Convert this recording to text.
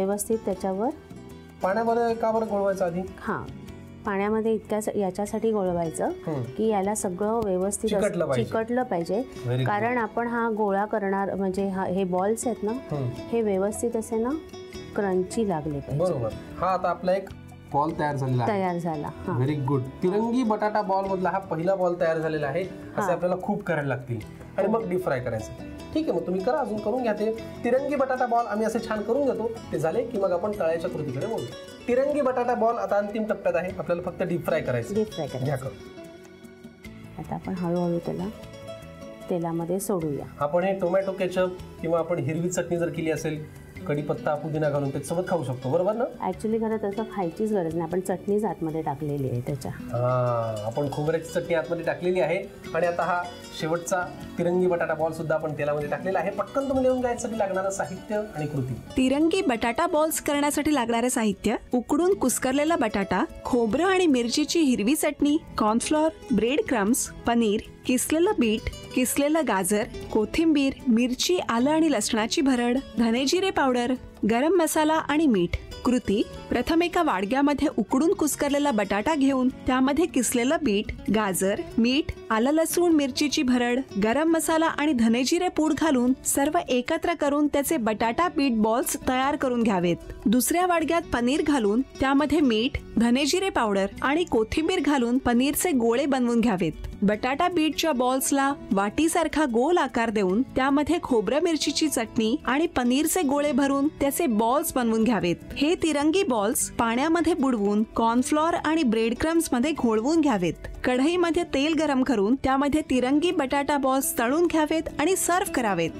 व्यवस्थित त्याच्यावर पाण्यामध्ये का बरं गोळवायचं आधी? हां, पाण्यामध्ये याच्यासाठी गोळवायचं की याला सगळं व्यवस्थित चिकटलं पाहिजे. कारण आपण हा गोळा करणार म्हणजे हे बॉल्स आहेत ना, हे व्यवस्थित असे ना क्रंची लागले पाहिजे. बरोबर. हा आता आपला एक बॉल तयार झाला. Very good. तिरंगी बटाटा बॉल मधला हा पहिला बॉल तयार झालेला आहे. असे आपल्याला खूप करायला लागतील आणि मग डीप फ्राय करायचं. ठीक आहे, मग तुम्ही करा, अजून करून घ्या. ते तिरंगी बटाटा बॉल आम्ही असे छान करून घेतो. ते झाले की मग आपण तळायच्या कृतीकडे बोलू. तिरंगी बटाटा बॉल आता अंतिम टप्प्यात आहे. आपल्याला फक्त डीप फ्राय करायचं. घ्या करून. आता आपण हळूहळू त्याला तेलामध्ये सोडूया. आपण हे टोमॅटो केचप किंवा आपण हिरवी चटणी जर केली असेल, कढीपत्ता पुदिना घालून त्याच्यासोबत खाऊ शकतो. बरोबर ना? ऍक्च्युली खरं तसं खायचीच गरज नाही. आपण चटणीच आतमध्ये टाकलेली आहे त्याच्या. आपण खोबऱ्याची चटणी आतमध्ये टाकलेली आहे. आणि आता हा शेवटचा तिरंगी बटाटा बॉल सुद्धा आपण तेलामध्ये टाकलेला आहे. पटकन तुम्ही लिहून घ्यायसाठी लागणारं साहित्य आणि कृती. तिरंगी बटाटा बॉल्स करण्यासाठी लागणारे साहित्य: उकडून कुस्करलेला बटाटा, खोबरं आणि मिरचीची हिरवी चटणी, कॉर्नफ्लॉर, ब्रेड क्रम्स, पनीर, किसलेलं बीट, किसलेलं गाजर, कोथिंबीर, मिरची, आलं आणि लसणाची भरड, धनेजिरे पावडर, गरम मसाला आणि मीठ. कृती: प्रथम एका वाडग्यामध्ये उकडून कुस्करलेला बटाटा घेऊन त्यामध्ये किसलेलं बीट, गाजर, मीठ, आलं लसूण मिरचीची भरड, गरम मसाला आणि धनेजिरे पूड घालून सर्व एकत्र करून त्याचे बटाटा बीट बॉल्स तयार करून घ्यावेत. दुसऱ्या वाडग्यात पनीर घालून त्यामध्ये मीठ, धनेजिरे पावडर आणि कोथिंबीर घालून पनीरचे गोळे बनवून घ्यावेत. बटाटा बीटच्या बॉल्सला वाटीसारखा गोल आकार देऊन त्यामध्ये खोबरं मिरचीची चटणी आणि पनीरचे गोळे भरून त्याचे बॉल्स बनवून घ्यावेत. हे तिरंगी बॉल्स पाण्यामध्ये बुडवून कॉर्नफ्लॉर आणि ब्रेड क्रम्स मध्ये घोळवून घ्यावेत. कढईमध्ये तेल गरम करून त्यामध्ये तिरंगी बटाटा बॉल्स तळून घ्यावेत आणि सर्व्ह करावेत.